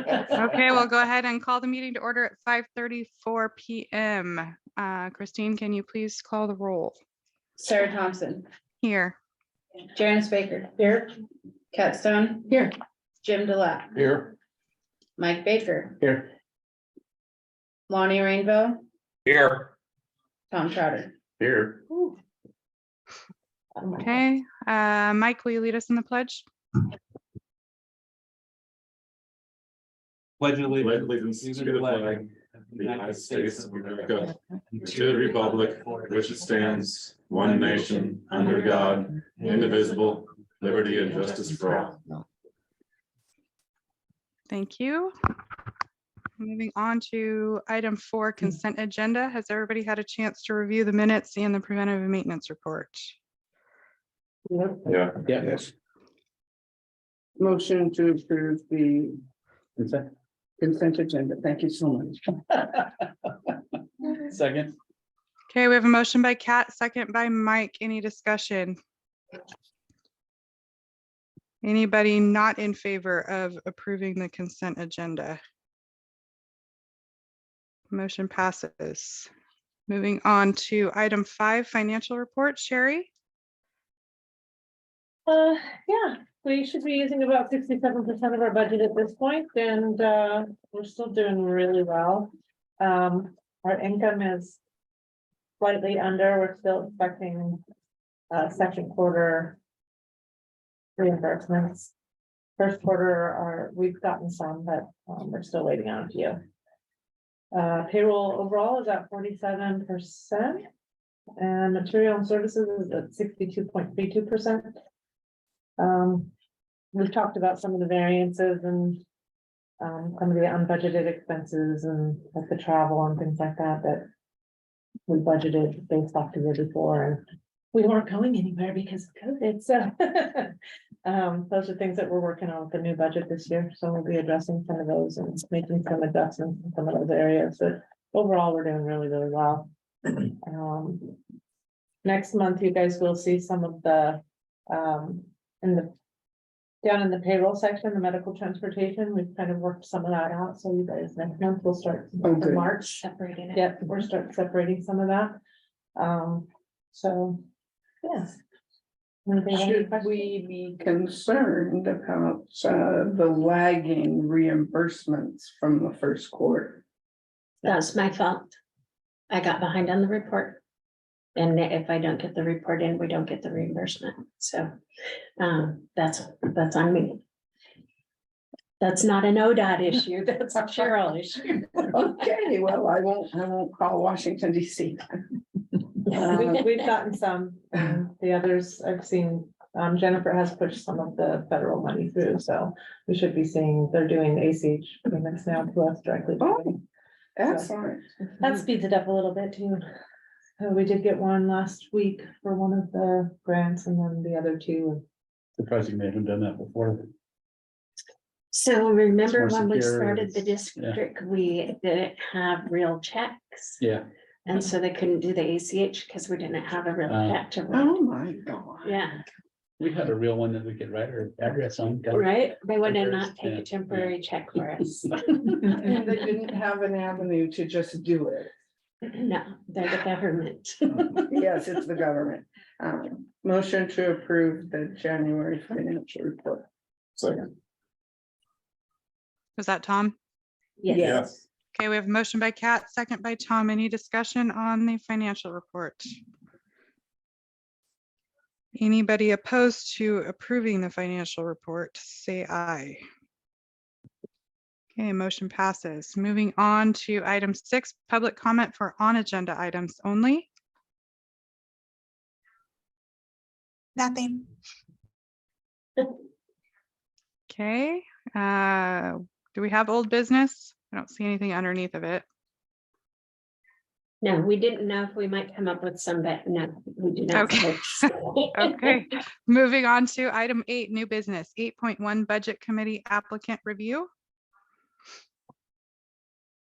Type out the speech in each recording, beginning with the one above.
Okay, we'll go ahead and call the meeting to order at 5:34 p.m. Christine, can you please call the roll? Sarah Thompson. Here. Janice Baker. Here. Kat Stone. Here. Jim DeLapp. Here. Mike Baker. Here. Lonnie Rainbow. Here. Tom Trotter. Here. Okay, Mike, will you lead us in the pledge? Pledge allegiance to the flag of the United States of America, to the republic for which it stands, one nation, under God, indivisible, liberty and justice for all. Thank you. Moving on to item 4, consent agenda. Has everybody had a chance to review the minutes and the preventative maintenance report? Yeah. Yes. Motion to approve the consent agenda. Thank you so much. Second. Okay, we have a motion by Kat, second by Mike. Any discussion? Anybody not in favor of approving the consent agenda? Motion passes. Moving on to item 5, financial report. Sherry? Yeah, we should be using about 67% of our budget at this point, and we're still doing really well. Our income is slightly under. We're still expecting second quarter reimbursements. First quarter we've gotten some, but we're still waiting on a few. Payroll overall is at 47%, and material and services is at 62.32%. We've talked about some of the variances and some of the unbudgeted expenses and like the travel and things like that that we budgeted based off the year before, and we weren't going anywhere because of COVID. So those are things that we're working on with the new budget this year. So we'll be addressing some of those and making some adjustments in some of those areas. But overall, we're doing really, really well. Next month, you guys will see some of the down in the payroll section, the medical transportation, we've kind of worked some of that out. So you guys next month will start in March separating it. Yep, we're starting separating some of that. So yes. Should we be concerned about the lagging reimbursements from the first quarter? That's my fault. I got behind on the report. And if I don't get the report in, we don't get the reimbursement. So that's on me. That's not an ODOT issue. That's a Cheryl issue. Okay, well, I won't call Washington DC. We've gotten some, and the others I've seen, Jennifer has pushed some of the federal money through, so we should be seeing, they're doing ACH payments now to us directly. Oh, excellent. That speeds it up a little bit too. We did get one last week for one of the grants, and then the other two. Surprising they haven't done that before. So remember It's more when we secure, started the district, we didn't have real checks. Yeah. And so they couldn't do the ACH because we didn't have a real check to write. Oh, my God. Yeah, We had a real one that we could write our address on. right? They would have not Yeah. take a temporary check for us. And they didn't have an avenue to just do it. No, they're the government. Yes, it's the government. Motion to approve the January financial report. Second. Was that Tom? Yes. Okay, we have a motion by Kat, second by Tom. Any discussion on the financial report? Anybody opposed to approving the financial report, say aye. Okay, motion passes. Moving on to item 6, public comment for on-agenda items only. Nothing. Okay, do we have old business? I don't see anything underneath of it. No, we didn't know if we might come up with some, but no, we do not. Okay. Okay, moving on to item 8, new business, 8.1 budget committee applicant review.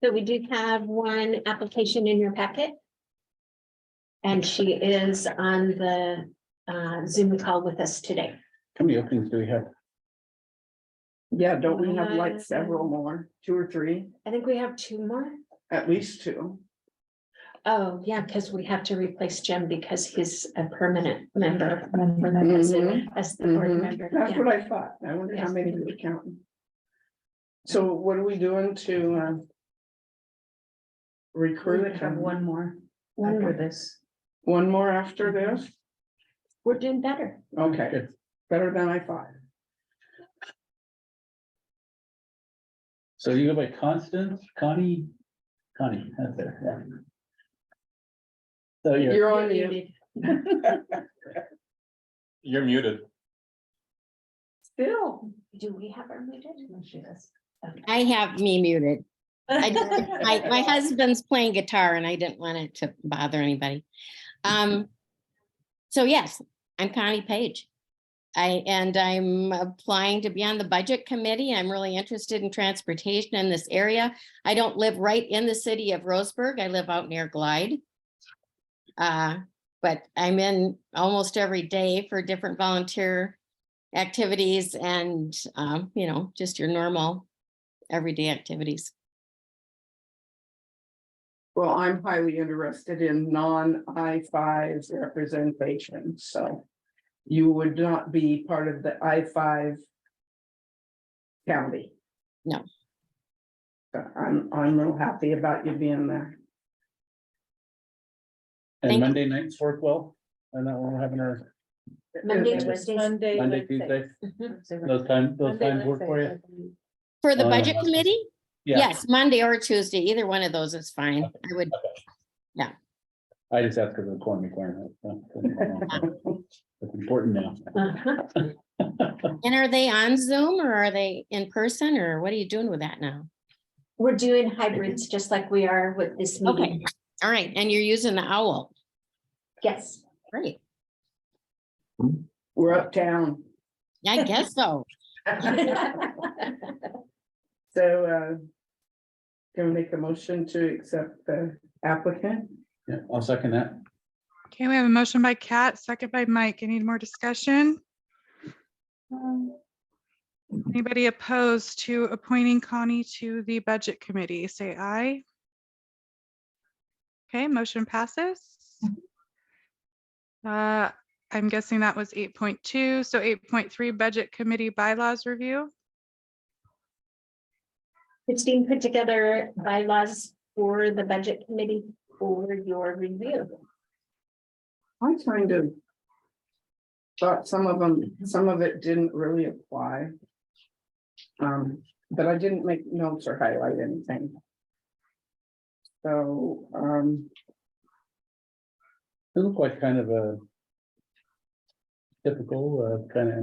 So we do have one application in your packet. And she is on the Zoom call with us today. How many openings do we have? Yeah, don't we have like several more, 2 or 3, I think we have 2 more. at least 2? Oh, yeah, because we have to replace Jim because he's a permanent member. Mhm. As the board Mhm. member. That's Yeah. what I thought. I wonder how Yes. many we're counting. So what are we doing to We recruit? would have one more One after more. this. One more after this? We're doing better. Okay, better than I thought. So you go by Constance, Connie, that's there, yeah. So You're on mute. You're muted. Still. Do we have our muted? I have me muted. My husband's playing guitar and I didn't want it to bother anybody. So yes, I'm Connie Page. I'm applying to be on the budget committee. I'm really interested in transportation in this area. I don't live right in the city of Roseburg. I live out near Glide. But I'm in almost every day for different volunteer activities and, just your normal everyday activities. Well, I'm highly interested in non-I-5 representation, so you would not be part of the I-5 county. No. So I'm real happy about you being there. And Thank you. Monday nights work well, and that we're having our Monday, It- Wednesdays. Monday, Tuesday, those times work for you? For the Oh, budget yeah. committee? Yeah, Yes, Monday or Tuesday, either one of those is fine. I would, I just asked because of the quorum requirement. So, it's important now. Uh-huh. and are they on Zoom or are they in person or what are you doing with that now? We're doing hybrids, just like we are with this Okay, meeting. all right, and you're using the owl, Yes. great, We're uptown. I guess so. So, can we make a motion to accept the applicant? Yeah, I'll second that. Okay, we have a motion by Kat, second by Mike. Any more discussion? Anybody opposed to appointing Connie to the budget committee? Say aye. Okay, motion passes. I'm guessing that was 8.2, so 8.3 budget committee bylaws review. Christine put together bylaws for the budget committee for your review. I kind of thought some of it didn't really apply. But I didn't make notes or highlight anything. So, It looked like kind of a typical, kind of.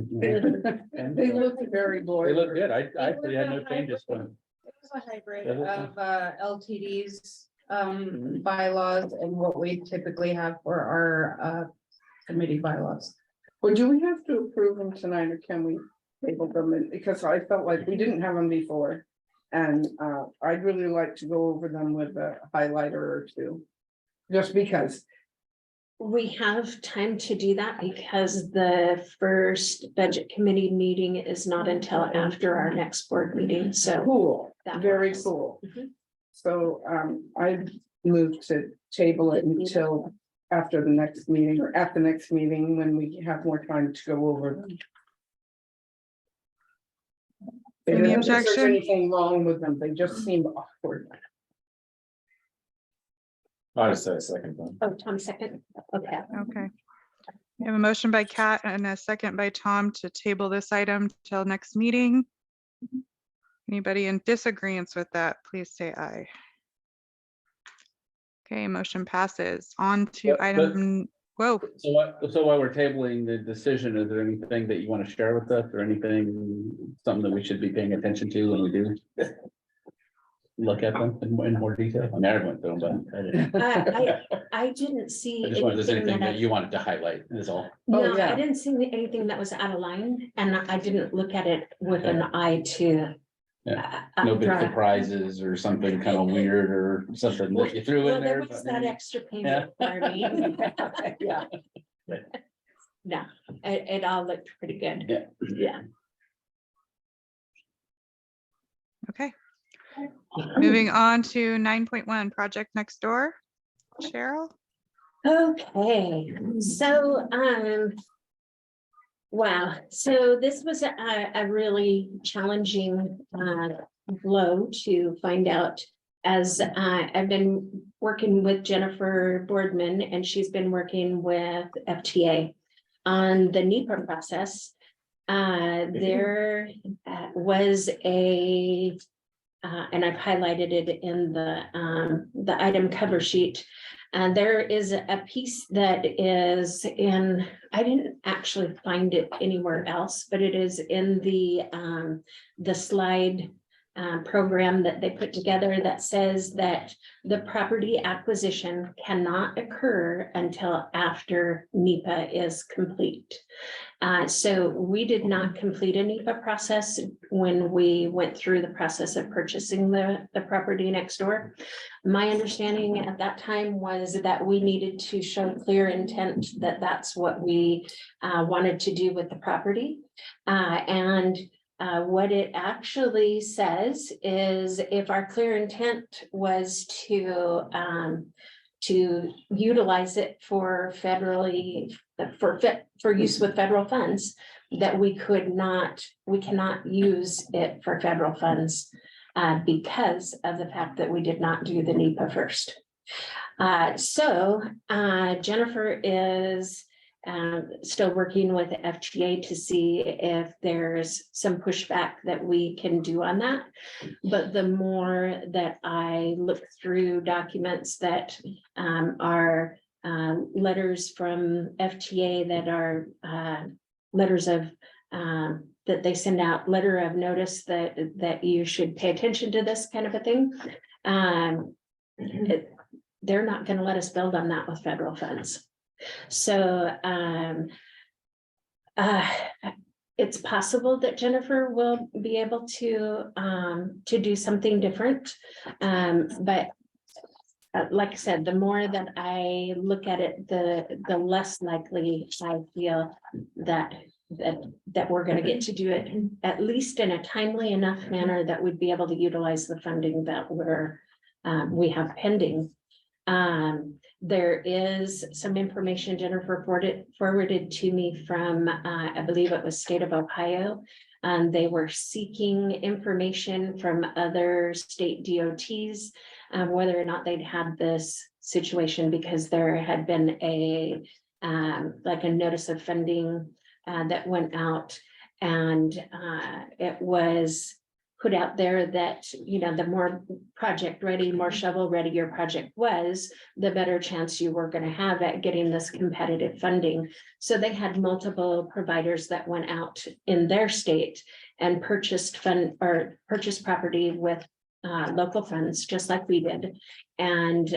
and they look very They boring. look good. I actually had no changes to them. It was a hybrid Yeah, that's of LTD's bylaws and what we typically have for our committee bylaws. Well, do we have to approve them tonight or can we table them? Because I felt like we didn't have them before. And I'd really like to go over them with a highlighter or two. Just because. We have time to do that because the first budget committee meeting is not until after our next board meeting, so. Cool, that very works. cool. Mhm. So I moved to table it until after the next meeting or at the next meeting when we have more time to go over them. Any Not that there's objection? anything wrong with them, they just seemed awkward. I say second one. Oh, Tom, second. Okay. Okay. We have a motion by Kat and a second by Tom to table this item till next meeting. Anybody in disagreement with that, please say aye. Okay, motion passes. On to But- item, whoa, So while we're tabling the decision, is there anything that you want to share with us or anything, something that we should be paying attention to when we do? Look at them in more detail. I mean, I went through them, but I didn't. I didn't see. I just wanted, if there's anything that I- you wanted to highlight, is all. Oh, No, yeah. I didn't see anything that was out of line and I didn't look at it with an eye to. No big draw- surprises or something kind of weird or something that you threw Well, in there there. was but that maybe- extra payment for me. Yeah. No, it all looked pretty good. Yeah. Yeah. Okay. Moving on to 9.1, project next door. Cheryl? Okay, so, wow, so this was a really challenging, blow to find out. As, I've been working with Jennifer Boardman, and she's been working with FTA on the NEPA process. There was a, and I've highlighted it in the item cover sheet. And there is a piece that is in, I didn't actually find it anywhere else, but it is in the slide program that they put together that says that the property acquisition cannot occur until after NEPA is complete. So we did not complete a NEPA process when we went through the process of purchasing the property next door. My understanding at that time was that we needed to show clear intent that that's what we wanted to do with the property. What it actually says is if our clear intent was to utilize it for federally, for use with federal funds, that we cannot use it for federal funds because of the fact that we did not do the NEPA first. So Jennifer is still working with the FTA to see if there's some pushback that we can do on that. But the more that I look through documents that are letters from FTA that are letters of that they send out, letter of notice that you should pay attention to this kind of a thing. They're not going to let us build on that with federal funds. So it's possible that Jennifer will be able to do something different. But like I said, the more that I look at it, the less likely I feel that we're going to get to do it, at least in a timely enough manner that we'd be able to utilize the funding that we have pending. There is some information Jennifer forwarded to me from, I believe it was State of Ohio. They were seeking information from other state DOTs, whether or not they'd had this situation, because there had been like a notice of funding that went out, and it was put out there that, you know, the more project ready, more shovel ready your project was, the better chance you were going to have at getting this competitive funding. So they had multiple providers that went out in their state and purchased property with local funds, just like we did. And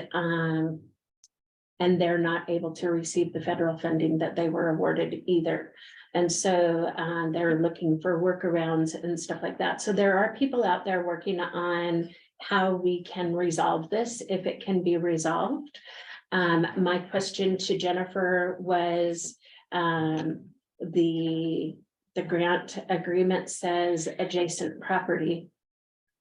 they're not able to receive the federal funding that they were awarded either. And so they're looking for workarounds and stuff like that. So there are people out there working on how we can resolve this, if it can be resolved. My question to Jennifer was, the grant agreement says adjacent property.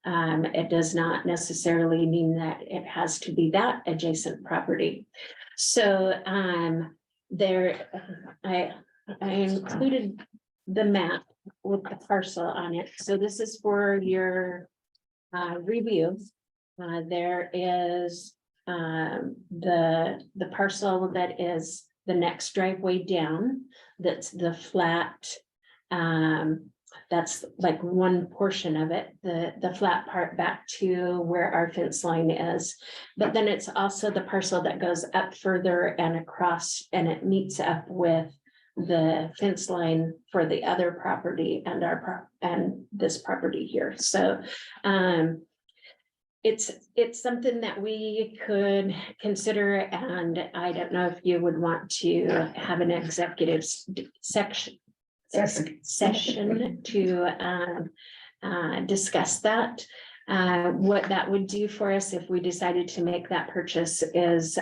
It does not necessarily mean that it has to be that adjacent property. So I included the map with the parcel on it. So this is for your review. There is the parcel that is the next driveway down. That's the flat. That's like one portion of it, the flat part back to where our fence line is. But then it's also the parcel that goes up further and across, and it meets up with the fence line for the other property and and this property here. So it's something that we could consider, and I don't know if you would want to have an executive session to discuss that. What that would do for us if we decided to make that purchase is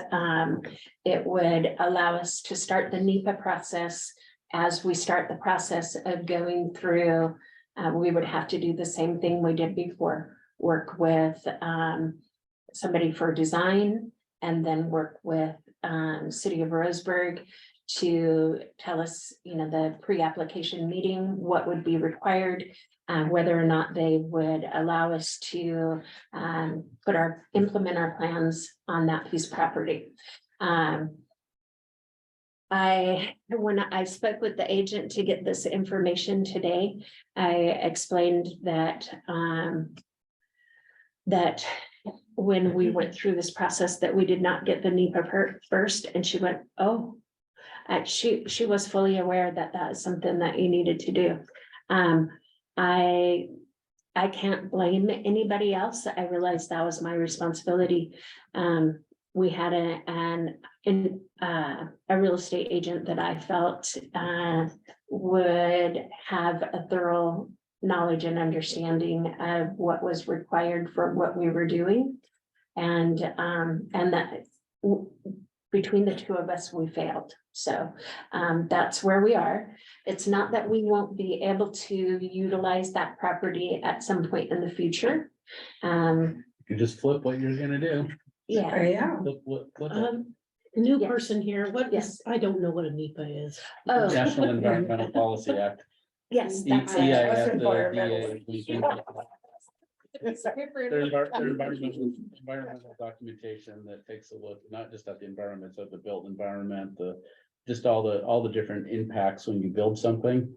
it would allow us to start the NEPA process. As we start the process of going through, we would have to do the same thing we did before. work with somebody for design, and then work with City of Roseburg to tell us, you know, the pre-application meeting, what would be required, whether or not they would allow us to implement our plans on that piece of property. When I spoke with the agent to get this information today, I explained that that when we went through this process, that we did not get the NEPA first, and she went, oh, she was fully aware that that is something that you needed to do. I can't blame anybody else. I realized that was my responsibility. We had a real estate agent that I felt would have a thorough knowledge and understanding of what was required for what we were doing. And that between the two of us, we failed. So that's where we are. It's not that we won't be able to utilize that property at some point in the future. You just flip what you're gonna do. Yeah. Yeah. Flip it. New Yes. person here, what Yes. is, I don't know what a NEPA is. Oh, National Environmental Policy Act. yes, E- that's it. EIF, the environmental. DA. There's environmental documentation that takes a look, not just at the environment, but the built environment, just all the different impacts when you build something.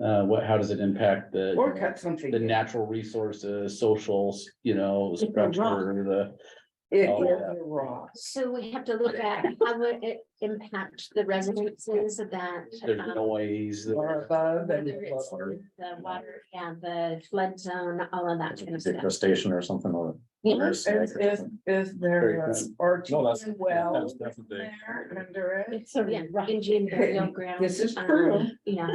How does it impact Or cut something. the natural resources, socials, you know, If they're structure, It Oh, is yeah. raw. So we have to look at how would it impact the residences that. there's noise. Or above and Whether it's below. the water, yeah, the flood zone, all of that kind of stuff. Station or something, or. Yeah. Is there Very a good. artesian well that's definitely- there under it? It's a Yeah, rock. Indian burial ground. This is true. Yeah.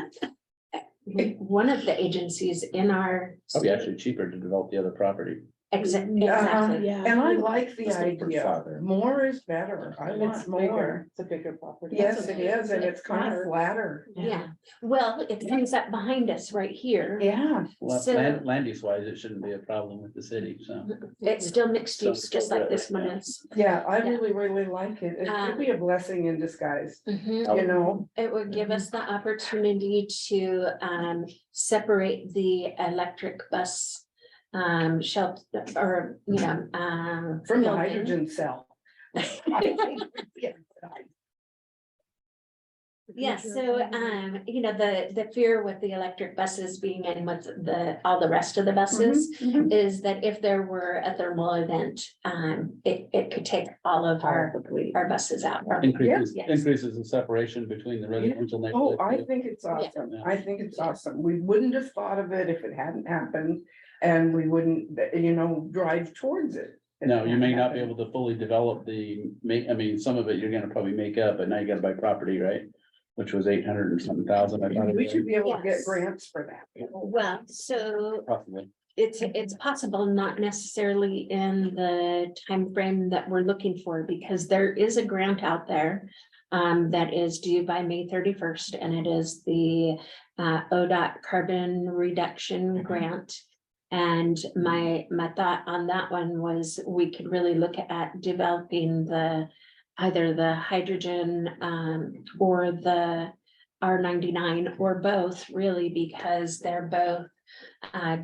One of the agencies in our. Probably actually cheaper to develop the other property. Exactly. Yeah. And I like the Just look for idea, father. more is better, I It's want more. bigger, it's a bigger property. Yes, it is, and it's kind of Flatter. flatter. Yeah, well, it comes up behind us right here. Yeah, Well, So- land use wise, it shouldn't be a problem with the city, so. It's still mixed use, just like this one is. yeah, I Yeah. really like it, it could be a blessing in disguise, Mhm. you know? It would give us the opportunity to separate the electric bus shelter, or, you know, From the building. hydrogen cell. Yeah, so, you know, the fear with the electric buses being in with all the rest of the buses Mhm, mhm. is that if there were a thermal event, it could take all of our buses out. Increases, Yes. increases the separation between the residential Oh, neighborhood. I too. think it's awesome, Yeah. I think it's awesome, we wouldn't have thought of it if it hadn't happened, and we wouldn't, you know, drive towards it. if No, it you may hadn't not be happened. able to fully develop I mean, some of it you're gonna probably make up, but now you gotta buy property, right? Which was 800 and something thousand. I thought it We was. should be able to get Yes. grants for that. Well, so Possibly. it's possible, not necessarily in the time frame that we're looking for, because there is a grant out there that is due by May 31st, and it is the ODOT carbon reduction grant. And my thought on that one was we could really look at developing either the hydrogen or the R99, or both, really, because they're both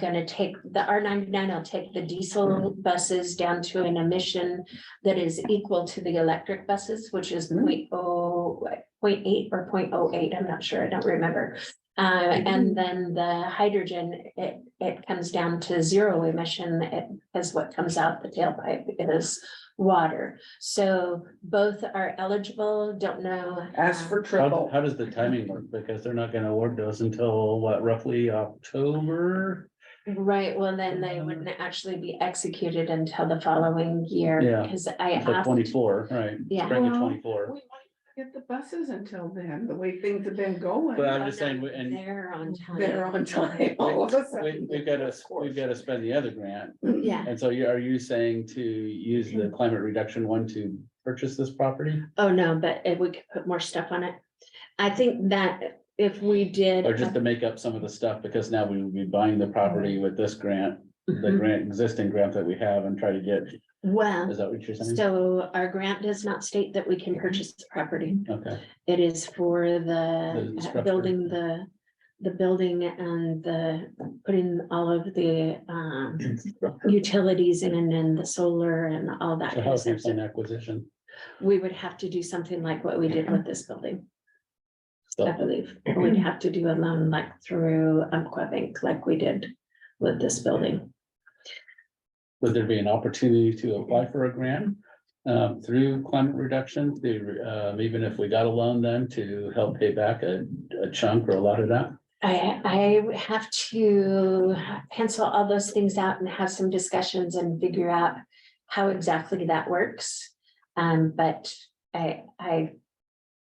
gonna take, the R99 will take the diesel buses down to an emission that is equal to the electric buses, which is 0.8 or 0.08, I'm not sure, I don't remember. And then the hydrogen, it comes down to zero emission, it is what comes out the tailpipe is water. So both are eligible, don't know. Ask for How, triple. how does the timing work? Because they're not gonna award those until what, roughly October? Right, well, then they wouldn't actually be executed until the following year, Yeah. because I It's like asked. 24, right? Yeah. Spring of Well, 24. We might get the buses until then, the way things have been going. But I'm just saying, and They're on time. They're on time all of a sudden. we've gotta spend the other grant. Yeah, And so are you saying to use the climate reduction one to purchase this property? oh, no, but if we could put more stuff on it. I think that if we did. Or just to make up some of the stuff, because now we would be buying the property with this grant the grant, existing grant that we have and try to get, Well, is that what you're saying? so our grant does not state that we can purchase the property. Okay, It is for The the structure. building, the building and putting all of the utilities in and the solar and all that. so kind how of is stuff. an acquisition? We would have to do something like what we did with this building, I So, believe. We'd have to do a loan like through Umpqua Bank, like we did with this building. would there be an opportunity to apply for a grant through climate reduction, even if we got a loan then to help pay back a chunk or a lot of that? I would have to pencil all those things out and have some discussions and figure out how exactly that works. But I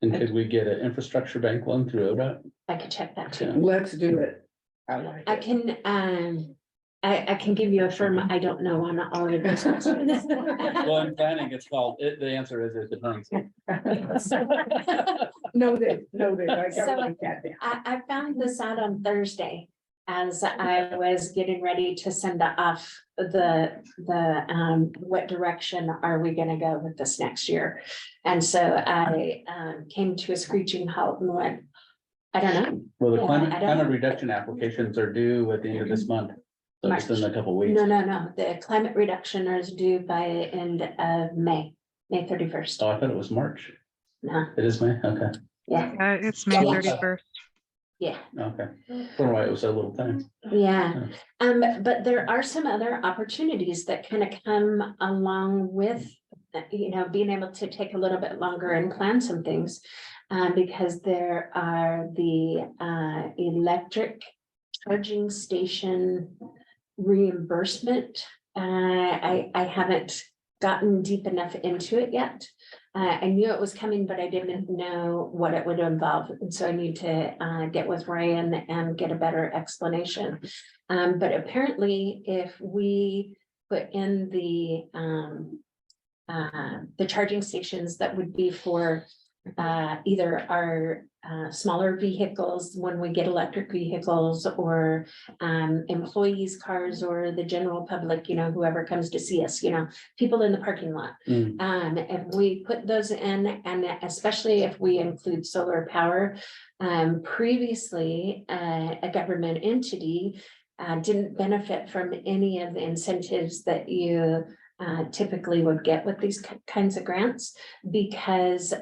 And could we get an infrastructure bank loan through ODOT? could check that too. Let's do it. I like I it. can, I can give you a firm, I don't know on all of those questions. Well, in planning, it's called, the answer is it depends. Noted. I So- gotta like that down. I found this out on Thursday as I was getting ready to send off what direction are we gonna go with this next year? And so I came to a screeching halt and went, I don't know. Well, the Yeah, climate, I don't climate know. reduction applications are due at the end of this month. So just in a couple of weeks. No, the climate reduction is due by end of May 31st. Oh, I thought it was March. No, It is May, okay, yeah, It's May Yeah. 31st. yeah. okay. Wonder why it was so little time. Yeah, but there are some other opportunities that kind of come along with, being able to take a little bit longer and plan some things. Because there are the electric charging station reimbursement. I haven't gotten deep enough into it yet. I knew it was coming, but I didn't know what it would involve. And so I need to get with Ryan and get a better explanation. But apparently, if we put in the charging stations, that would be for either our smaller vehicles when we get electric vehicles, or employees' cars, or the general public, whoever comes to see us, people in the parking lot. If we put those in, and especially if we include solar power, previously, a government entity didn't benefit from any of the incentives that you typically would get with these kinds of grants, because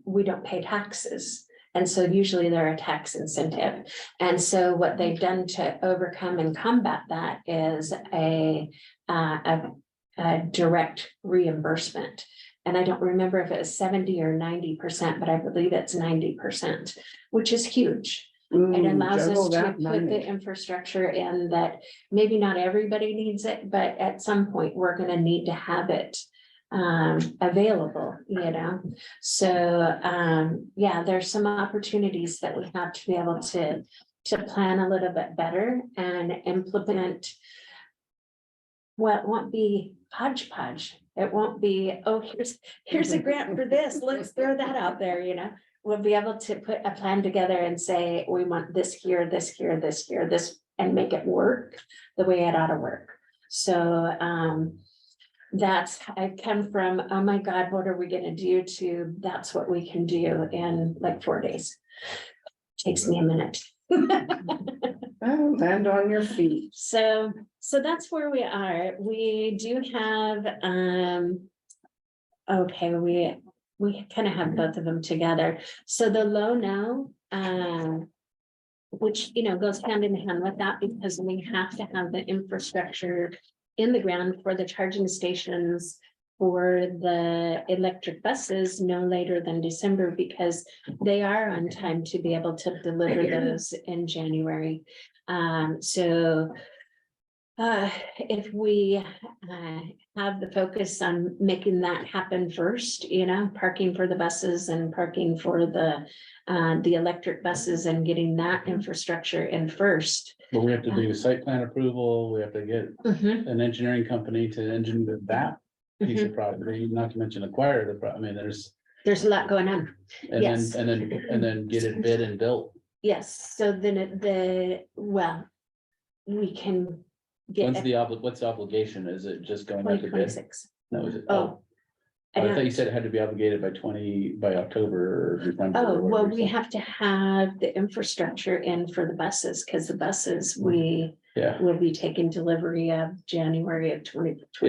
we don't pay taxes. And so usually they're a tax incentive. And so what they've done to overcome and combat that is a direct reimbursement. And I don't remember if it was 70 or 90%, but I believe it's 90%, which is huge. It allows us to put the infrastructure in that maybe not everybody needs it, but at some point we're gonna need to have it available, So, yeah, there's some opportunities that we have to be able to plan a little bit better and implement. Well, it won't be hodgepodge. It won't be, oh, here's a grant for this. Let's throw that out there, We'll be able to put a plan together and say, we want this here, this here, this here, this, and make it work the way it ought to work. So I come from, oh my God, what are we gonna do, to that's what we can do in like 4 days. Takes me a minute. Land on your feet. So that's where we are. We do have, okay, we kind of have both of them together. So the low now, which, goes hand in hand with that, because we have to have the infrastructure in the ground for the charging stations for the electric buses no later than December, because they are on time to be able to deliver those in January. If we have the focus on making that happen first, parking for the buses and parking for the electric buses and getting that infrastructure in first. But we have to do site plan approval, we have to get an engineering company to engineer that piece of property, not to mention acquire There's a lot going on. and Yes. then get it bid and built. Yes, so then we can What's the obligation? Is it just going out to bid? 2026. No, is it? Oh. I thought you said it had to be obligated by October or December. Oh, or well, whatever you we said. have to have the infrastructure in for the buses, because the buses we Yeah. will be taking delivery of January of 2024.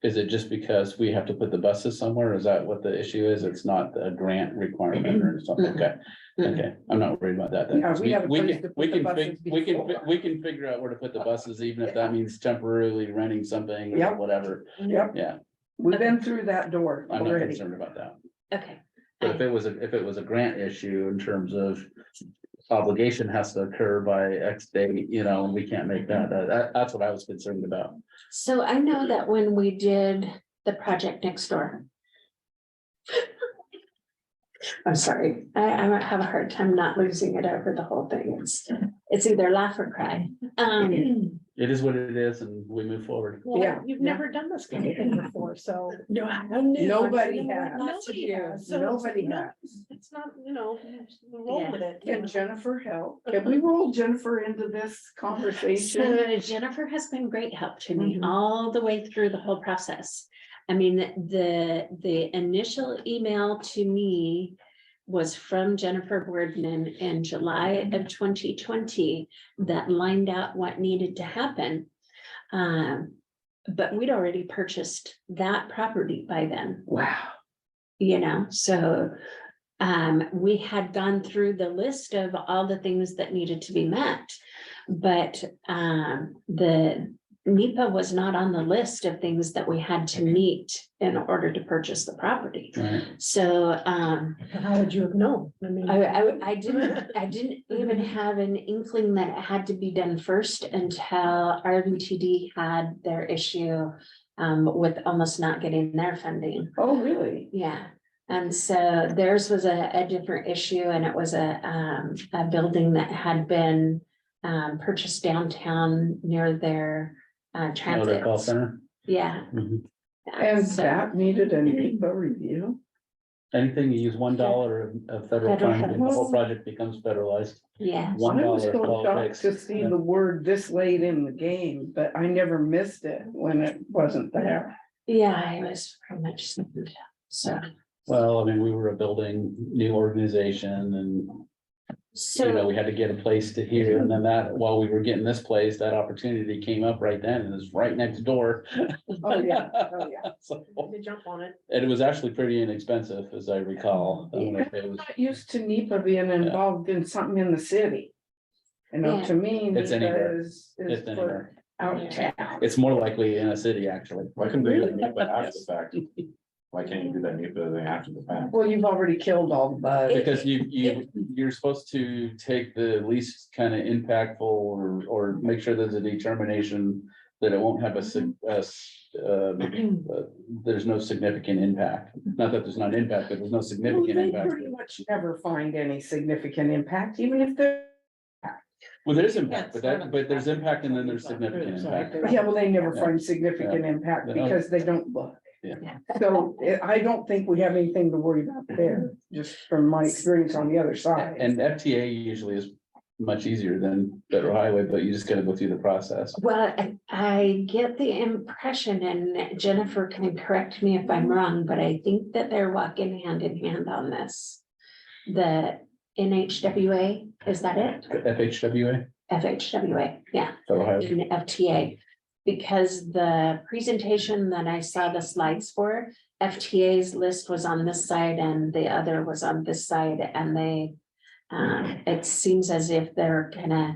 Is it just because we have to put the buses somewhere? Is that what the issue is? It's not a grant requirement or something? Okay, okay, I'm not worried about that then. Yeah, we have a place to put We the can, buses before. we can figure out where to put the buses, even if that means temporarily renting something or Yep. whatever. Yep, Yeah, we've been through that door I'm not already. concerned about that. Okay, But if it was a grant issue in terms of obligation has to occur by X date, you know, and we can't make that's what I was concerned about. so I know that when we did the project next door. I'm sorry, I might have a hard time not losing it over the whole thing. It's either laugh or cry. It is what it is and we move forward. Yeah, You've yeah. never done this kind of thing before, so. No, Nobody You know, has. Nobody has. So Nobody no, has. It's not, you know, roll with it. Can Jennifer help? Can we roll Jennifer into this conversation? So Jennifer has been great help to me Mhm. all the way through the whole process. I mean, the initial email to me was from Jennifer Boardman in July of 2020 that lined out what needed to happen. But we'd already purchased that property by then. Wow. You know, so we had gone through the list of all the things that needed to be met. But the NEPA was not on the list of things that we had to meet in order to purchase the property. Right. So How would you have known? I mean. I didn't even have an inkling that it had to be done first until UPTD had their issue with almost not getting their funding. Oh, really? Yeah, and so theirs was a different issue, and it was a building that had been purchased downtown near their Oh, transit. their call center. Yeah. Mhm. And So- that needed a NEPA review? Anything you use $1 of federal Federal funds, and the whole funds. project becomes federalized. Yeah, I was $1 so all it shocked takes. to see Yeah. the word this late in the game, but I never missed it when it wasn't there. yeah, I was pretty much, so. Well, I mean, we were a building new organization and, you know, we had to get a place to here. And then that, while we were getting this place, that opportunity came up right then and it's right next door. Oh, yeah, oh, yeah. So, They jump on it. and it was actually pretty inexpensive, as I recall. I mean, it was, Not used to NEPA being involved in something in the city. You know, Yeah. to me, It's NEPA anywhere. is It's for anywhere. out of town. It's more likely in a city, actually. Why couldn't they do that NEPA after the fact? Why can't you do that NEPA thing after the fact? Well, you've already killed all the bugs. Because you're supposed to take the least kind of impactful or make sure there's a determination that it won't have there's no significant impact. Not that there's not impact, but there's no Well, significant they impact. pretty much never find any significant impact, even if they're. Well, there's impact, but there's impact and then there's significant impact. Yeah, well, they never Yeah. find significant impact They don't. because they don't look. Yeah. So I don't think we have anything to worry about there, just from my experience on the other side. And FTA usually is much easier than federal highway, but you just gotta go through the process. Well, I get the impression, and Jennifer can correct me if I'm wrong, but I think that they're walking hand in hand on this. The NHWA, is that it? FHWA, FHWA, yeah, federal highway. and FTA. Because the presentation that I saw the slides for, FTA's list was on this side and the other was on this side, and they, it seems as if they're kind of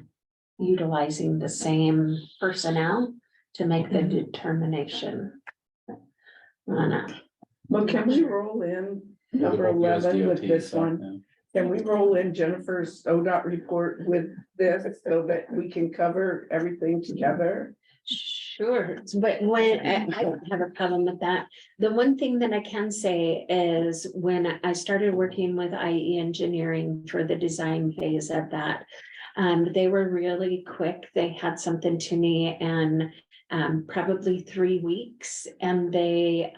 utilizing the same personnel to make the determination. I don't know. Well, can we roll in number 11 with this one? Can we roll in Jennifer's ODOT report with this so that we can cover everything together? Sure, but when, I don't have a problem with that. The one thing that I can say is when I started working with IE Engineering for the design phase of that, they were really quick. They had something to me in probably 3 weeks, and they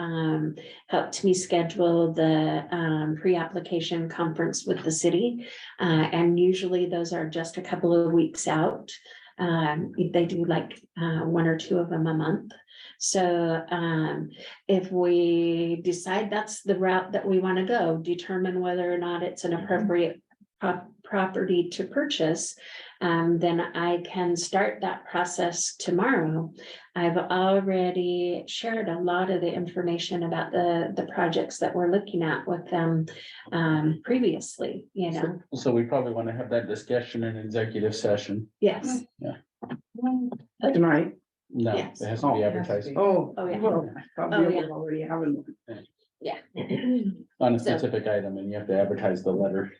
helped me schedule the pre-application conference with the city. And usually those are just a couple of weeks out. They do like one or two of them a month. So if we decide that's the route that we want to go, determine whether or not it's an appropriate property to purchase, then I can start that process tomorrow. I've already shared a lot of the information about the projects that we're looking at with them previously, you know. So we probably want to have that discussion in executive session. Yes. Tonight. No, it Yes. has to be advertised Oh. Oh, yeah. Well, Oh, probably yeah. already having. Yeah. on a So- specific item, and you have to advertise the letter.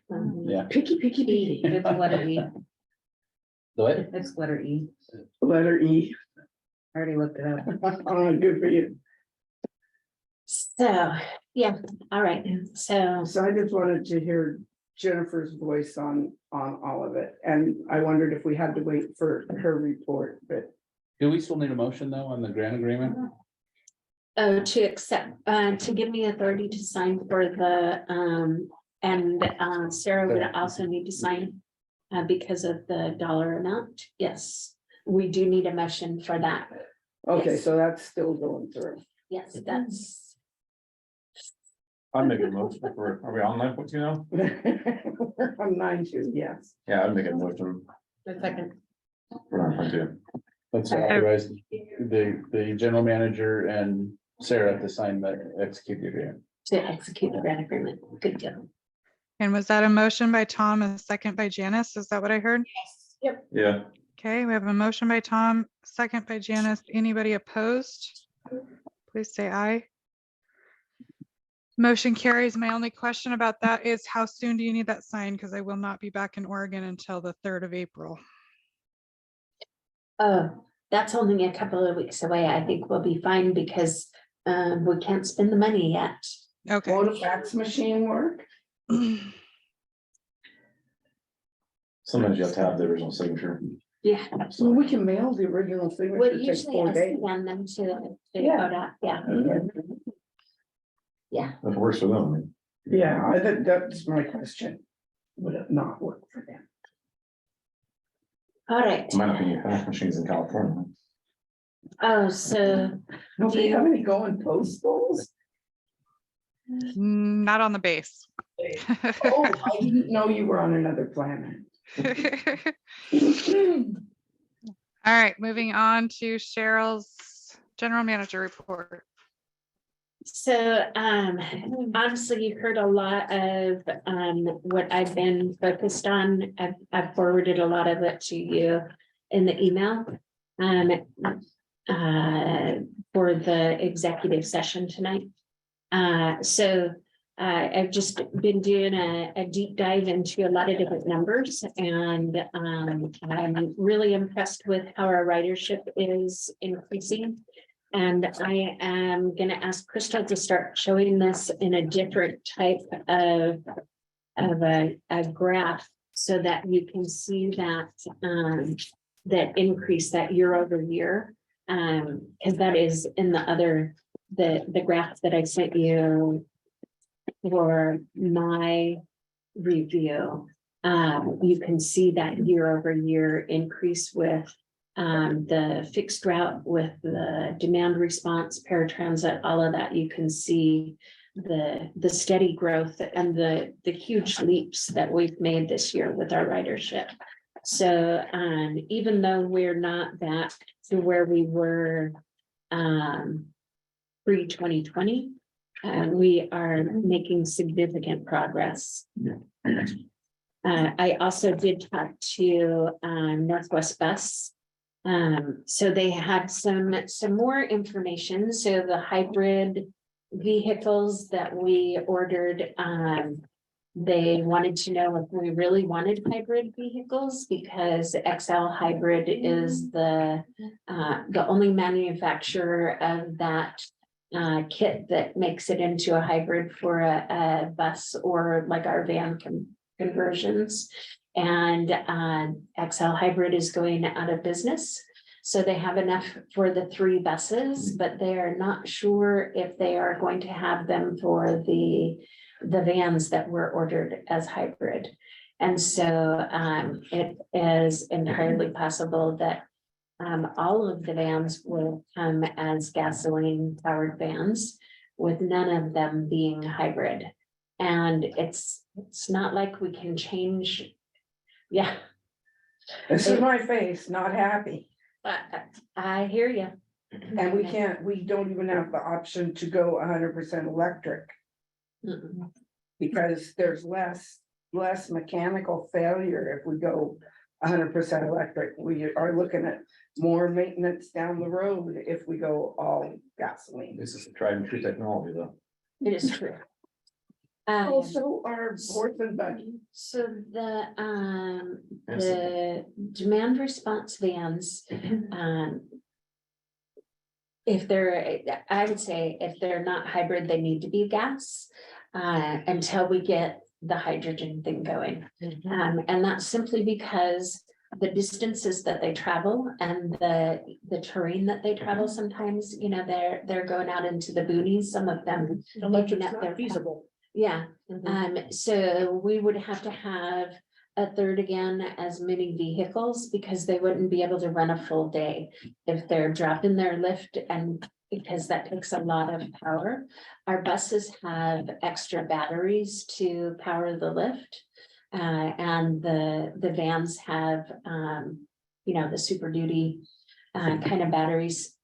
Yeah. Picky, picky, E, picky. it's letter E. The what? It's letter E. Letter E. I already looked it up. Good for you. So, yeah, all right, so, So I just wanted to hear Jennifer's voice on all of it. And I wondered if we had to wait for her report, but Do we still need a motion though on the grant agreement? to accept, to give me authority to sign for the, and Sarah would also need to sign because of the dollar amount. Yes, we do need a motion for that. okay, Yes. so that's still going through. Yes, that's, I'm making a motion for, are we on 9.2 now? I'm 9-2, yes. Yeah, I'm making a motion The second. for 9.2. Let's authorize the general manager and Sarah to sign the execute the agreement. to execute the grant agreement. Good deal. And was that a motion by Tom and a second by Janice? Is that what I heard? Yep. Yeah, Okay, we have a motion by Tom, second by Janice. Anybody opposed? Please say aye. Motion carries. My only question about that is how soon do you need that signed? Because I will not be back in Oregon until the 3rd of April. That's only a couple of weeks away. I think we'll be fine because we can't spend the money yet. Okay. Won't a fax machine work? sometimes you have to have the original signature. Yeah. So we can mail the original Well, signature, takes usually 4 I days. send them to Yeah. ODOT. Yeah, yeah. If it works for them, I mean, Yeah, I think that's my question. Would it not work for them? All right. it might not be fax machines in California. Oh, so No, they have any going postals? Not on the base. Oh, I didn't know you were on another planet. All right, moving on to Cheryl's general manager report. So, honestly, you heard a lot of, what I've been focused on. I've forwarded a lot of it to you in the email. For the executive session tonight. I've just been doing a deep dive into a lot of different numbers, and I'm really impressed with how our ridership is increasing. And I am going to ask Crystal to start showing this in a different type of a graph so that you can see that that increase, that year over year. Because that is in the other, the graph that I sent you for my review. You can see that year over year increase with the fixed route, with the demand response, paratransit, all of that. You can see the steady growth and the huge leaps that we've made this year with our ridership. So even though we're not back to where we were pre-2020, we are making significant progress. I also did talk to Northwest Bus. So they had some more information. So the hybrid vehicles that we ordered, they wanted to know if we really wanted hybrid vehicles, because XL Hybrid is the only manufacturer of that kit that makes it into a hybrid for a bus or like our van conversions. And XL Hybrid is going out of business. So they have enough for the 3 buses, but they are not sure if they are going to have them for the vans that were ordered as hybrid. And so it is entirely possible that all of the vans will come as gasoline powered vans with none of them being hybrid. And it's not like we can change. Yeah, This is my face, not happy. I hear you. And we don't even have the option to go 100% electric because there's less mechanical failure if we go 100% electric. We are looking at more maintenance down the road if we go all gasoline. This is a tried and true technology though. It is true. Also, our horse and buggy. So the demand response vans, if they're, I would say if they're not hybrid, they need to be gas until we get the hydrogen thing going. And that's simply because the distances that they travel and the terrain that they travel, sometimes, you know, they're going out into the boonies, some of them. Electric's picking up their- not feasible. Yeah, Mhm. so we would have to have a third again as many vehicles because they wouldn't be able to run a full day if they're dropping their lift, and because that takes a lot of power. Our buses have extra batteries to power the lift. And the vans have, you know, the Super Duty kind of batteries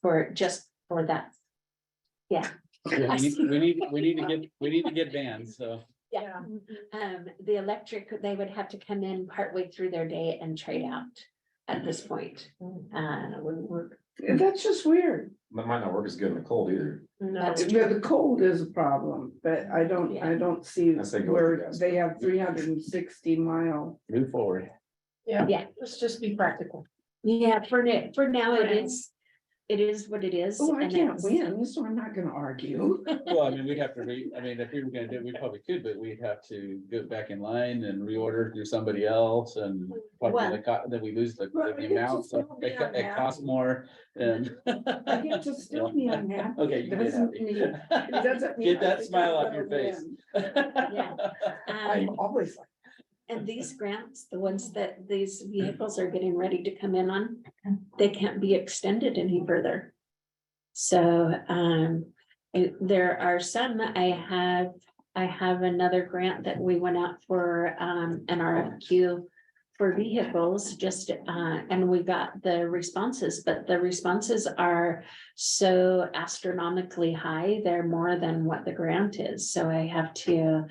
for that. Yeah. Yeah, we need to get vans, so. Yeah, the electric, they would have to come in partway through their day and trade out at this point. Wouldn't work. That's just weird. That might not work as good in the cold either. No. That's Yeah, the cold is a problem, but I don't see As they go with the where gas. they have 360-mile. Move forward. Yeah. Yeah. Let's just be practical. Yeah, for now, it is what it is. Oh, I and can't it's- win, so I'm not gonna argue. Well, I mean, we'd have to if we were gonna do it, we probably could, but we'd have to go back in line and reorder through somebody else and Well- probably then we lose the But we get to amount, so still be it costs more and. I get to still be unhappy. Okay, you get Doesn't happy. mean- it doesn't mean Get I that think smile I'm off your gonna face. win. Yeah. I'm always like, And these grants, the ones that these vehicles are getting ready to come in on, they can't be extended any further. So, there are some, I have another grant that we went out for, an RFQ for vehicles, just, and we got the responses, but the responses are so astronomically high, they're more than what the grant is, so I have to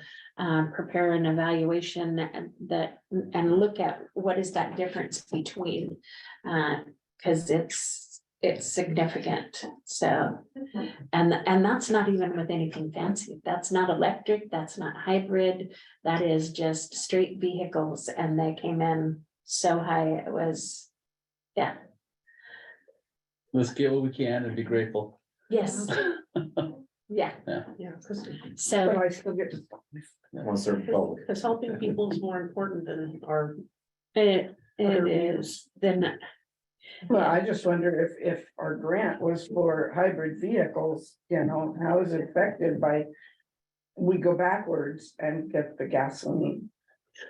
prepare an evaluation and look at what is that difference between, because it's significant, so. And that's not even with anything fancy, that's not electric, that's not hybrid, that is just straight vehicles, and they came in so high, it was, yeah, Let's get what we can and be grateful. yes. Yeah, Yeah, because so, but I still get to. Once they're public. helping people is more important than our. it Other is, then. Well, I just wonder if our grant was for hybrid vehicles, you know, how is it affected by? We go backwards and get the gasoline.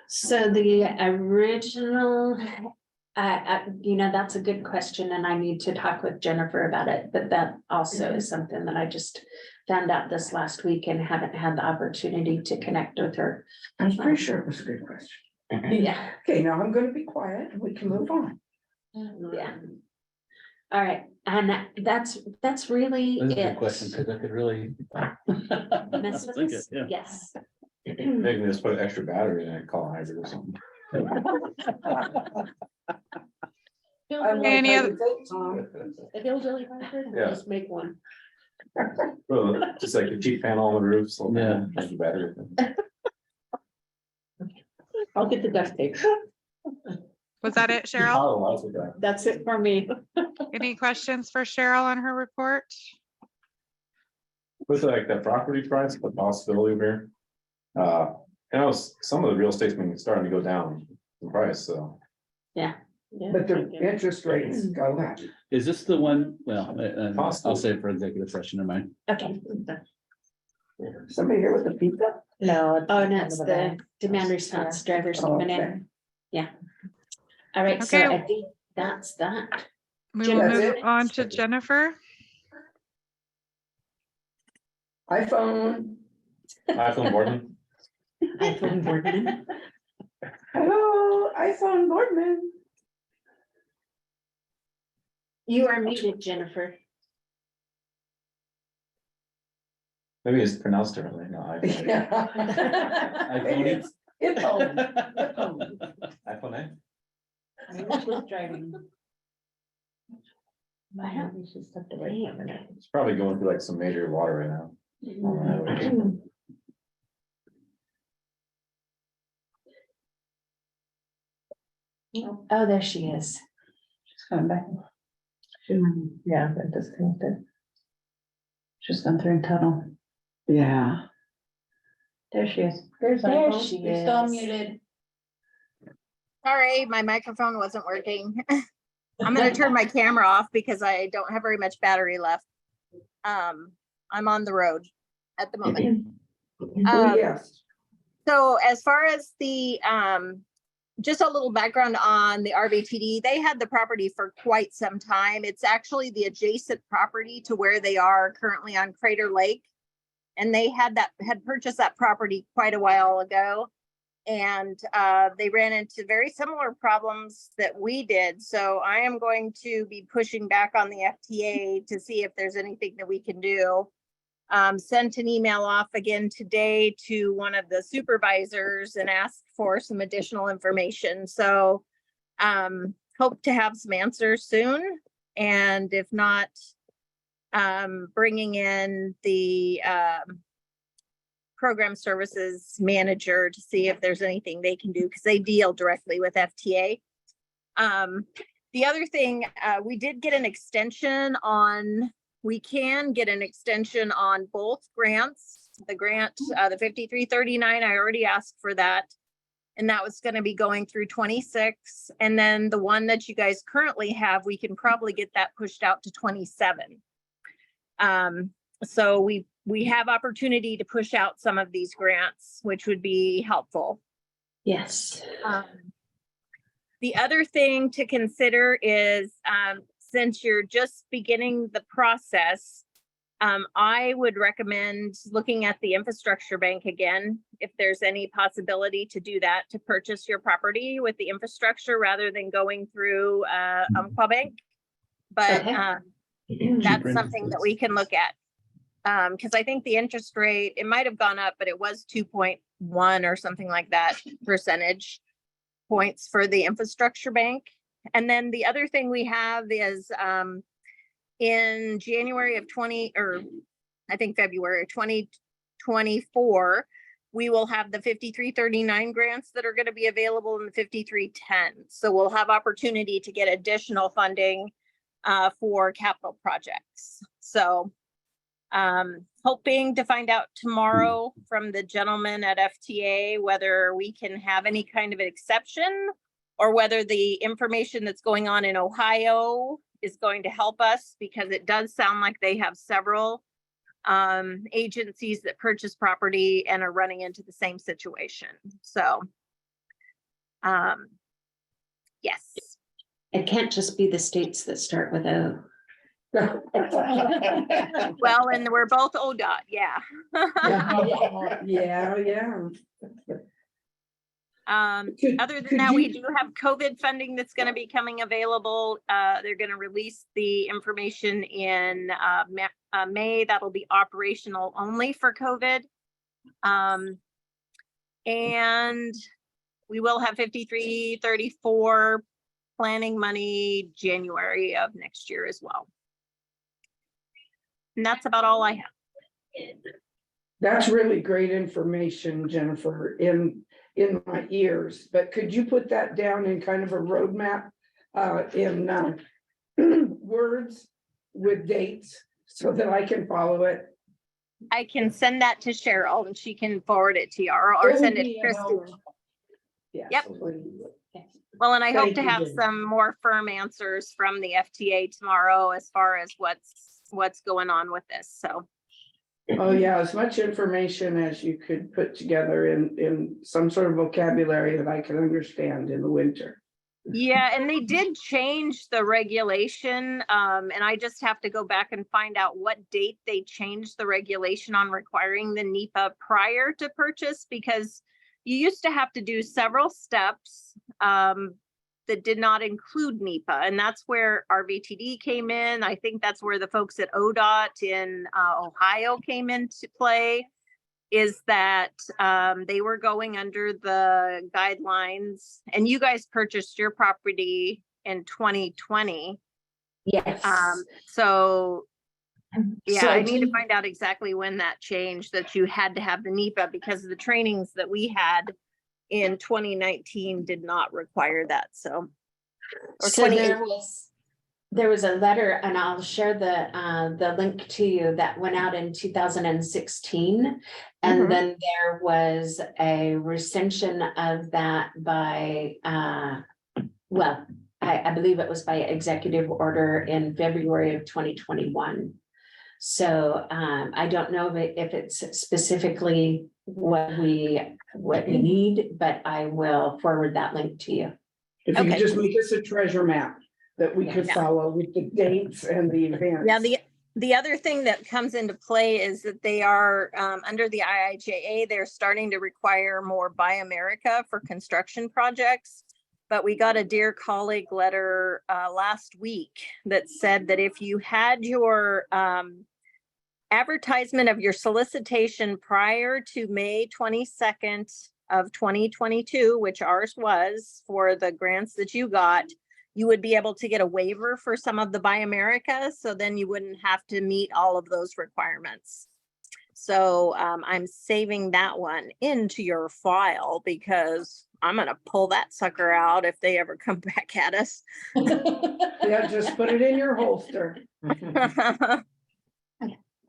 So the original, you know, that's a good question, and I need to talk with Jennifer about it, but that also is something that I just found out this last week and haven't had the opportunity to connect with her. I'm pretty sure it was a good question. Yeah, Okay, now I'm gonna be quiet and we can move on. yeah. All right, and that's really That's a good it. question, because I could really. Mess with Think it, us? yeah. Yes. Maybe just put an extra battery in it, call it hybrid or something. I like Any how other- you think, Tom. A hillbilly hybrid, Yeah. just make one. Well, just like the cheap panel on the roof, so. Yeah. Extra battery. I'll get the duct tape. Was that it, Cheryl? Oh, that's okay. That's it for me. Any questions for Cheryl on her report? With like the property price, the possibility there. I know some of the real estate's been starting to go down in price, so. Yeah, But the interest rates go up. Is this the one, well, I'll Possible. say it for executive session, never mind. Okay, Somebody here with a pizza? No. Oh, under no, it's the van. demand response drivers Oh, coming okay. in. Yeah. All right, so Okay. I think that's that. We will That's move it? on to Jennifer. iPhone. iPhone Boardman. iPhone Boardman. Hello, iPhone Boardman. You are muted, Jennifer. Maybe it's pronounced differently. No, iPhone. iPhone. It's home. It's home. iPhone A? She's driving. I don't Maybe she stepped away from it. It's probably going through like some major water right now. on the highway. Oh, there she is. She's coming back. Yeah, that disconnected. She's gone through a tunnel. Yeah. There she is. There's There iPhone. she You're still is. muted. Sorry, my microphone wasn't working. I'm gonna turn my camera off because I don't have very much battery left. I'm on the road at the moment. Oh, yes. So as far as the, just a little background on the RVTD, they had the property for quite some time. It's actually the adjacent property to where they are currently on Crater Lake. And they had purchased that property quite a while ago. And they ran into very similar problems that we did. So I am going to be pushing back on the FTA to see if there's anything that we can do. Sent an email off again today to one of the supervisors and asked for some additional information. So hope to have some answers soon. And if not, bringing in the program services manager to see if there's anything they can do because they deal directly with FTA. The other thing, we did get an extension on, we can get an extension on both grants. The grant, the 5339, I already asked for that. And that was going to be going through 26. And then the one that you guys currently have, we can probably get that pushed out to 27. So we have opportunity to push out some of these grants, which would be helpful. Yes. The other thing to consider is, since you're just beginning the process, I would recommend looking at the infrastructure bank again, if there's any possibility to do that, to purchase your property with the infrastructure rather than going through Umpqua Bank. But Okay. that's something that we can look at. Because I think the interest rate, it might have gone up, but it was 2.1 or something like that percentage points for the infrastructure bank. And then the other thing we have is in January of February 2024, we will have the 5339 grants that are going to be available in the 5310. So we'll have opportunity to get additional funding for capital projects. So hoping to find out tomorrow from the gentleman at FTA whether we can have any kind of an exception or whether the information that's going on in Ohio is going to help us, because it does sound like they have several agencies that purchase property and are running into the same situation. So yes. It can't just be the states that start with O. Well, and we're both ODOT, yeah. Yeah. Other than that, we do have COVID funding that's going to be coming available. They're going to release the information in May. That'll be operational only for COVID. And we will have 5334 planning money January of next year as well. And that's about all I have. That's really great information, Jennifer, in my ears, but could you put that down in kind of a roadmap in words with dates so that I can follow it? I can send that to Cheryl and she can forward it to you, or send it to Christine. Yes. Yep. please. Well, and I hope Thank to you, have Jen. some more firm answers from the FTA tomorrow as far as what's going on with this. So Oh, yeah, as much information as you could put together in some sort of vocabulary that I can understand in the winter. Yeah, and they did change the regulation, and I just have to go back and find out what date they changed the regulation on requiring the NEPA prior to purchase, because you used to have to do several steps that did not include NEPA, and that's where RVTD came in. I think that's where the folks at ODOT in Ohio came into play. Is that they were going under the guidelines, and you guys purchased your property in 2020. Yes. So yeah, So I need do- to find out exactly when that changed, that you had to have the NEPA, because the trainings that we had in 2019 did not require that, so. Or So 2018. there was a letter, and I'll share the link to you, that went out in 2016. And Mhm. then there was a rescission of that by, well, I believe it was by executive order in February of 2021. So I don't know if it's specifically what we need, but I will forward that link to you. If you could Okay. just make us a treasure map that we could Yeah. follow with the dates and the events. Yeah, the other thing that comes into play is that they are, under the IIJA, they're starting to require more Buy America for construction projects. But we got a dear colleague letter last week that said that if you had your advertisement of your solicitation prior to May 22nd of 2022, which ours was for the grants that you got, you would be able to get a waiver for some of the Buy America. So then you wouldn't have to meet all of those requirements. So I'm saving that one into your file, because I'm gonna pull that sucker out if they ever come back at us. Yeah, just put it in your holster.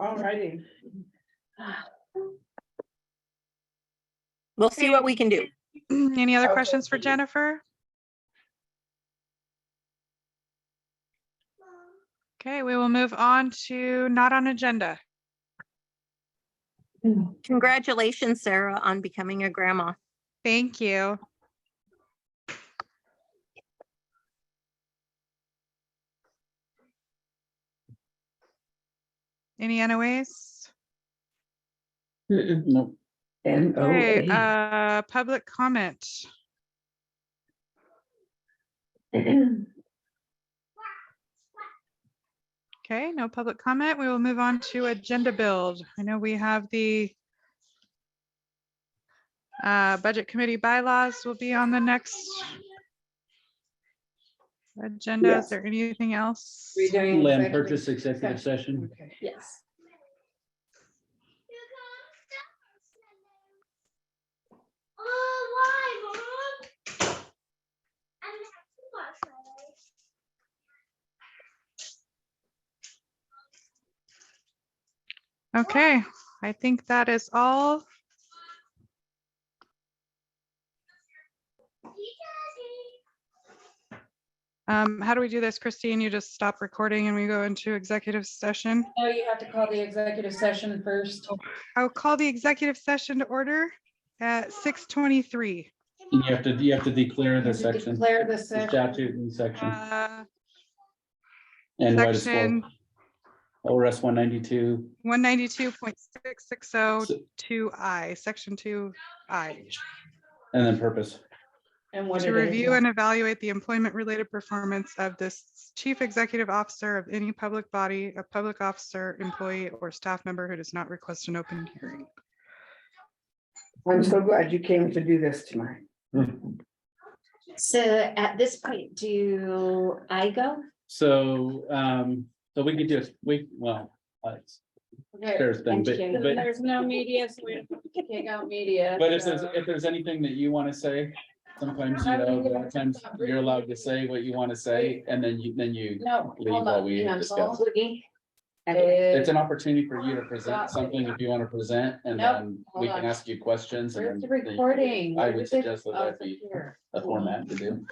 All righty. We'll see what we can do. Any other Okay. questions for Jennifer? Okay, we will move on to not on agenda. Congratulations, Sarah, on becoming a grandma. Thank you. Any NOAs? Nope. And Okay, public comment. Okay, no public comment. We will move on to agenda build. I know we have the budget committee bylaws will be on the next agenda. Is Yes. there anything else? We're doing Land executive purchase executive session. Okay. Yes. Okay, I think that is all. How do we do this, Christine? You just stop recording and we go into executive session? No, you have to call the executive session first. I'll call the executive session to order at 6:23. You have to declare the section, Declare the the section. statute and section, Uh, and what it's for. Section ORS 192. 192.6602I, section 2I. And then purpose. And what To it is. review and evaluate the employment-related performance of this chief executive officer of any public body, a public officer, employee, or staff member who does not request an open hearing. I'm so glad you came to do this tonight. So at this point, do I go? So, so we could just, there's thing, but, Thank you. but, There's no media, so we have to kick out media. but if so- there's anything that you want to say, sometimes, you know, sometimes you're allowed to say what you want to say, and then you No, leave hold while on. we hang on, discuss. Paul. It's an opportunity for you to present something if you want to present, and Nope, then hold we on. can ask you questions. And Where's the then recording? I Where would is it? suggest that Oh, that it's be up here. a format to do.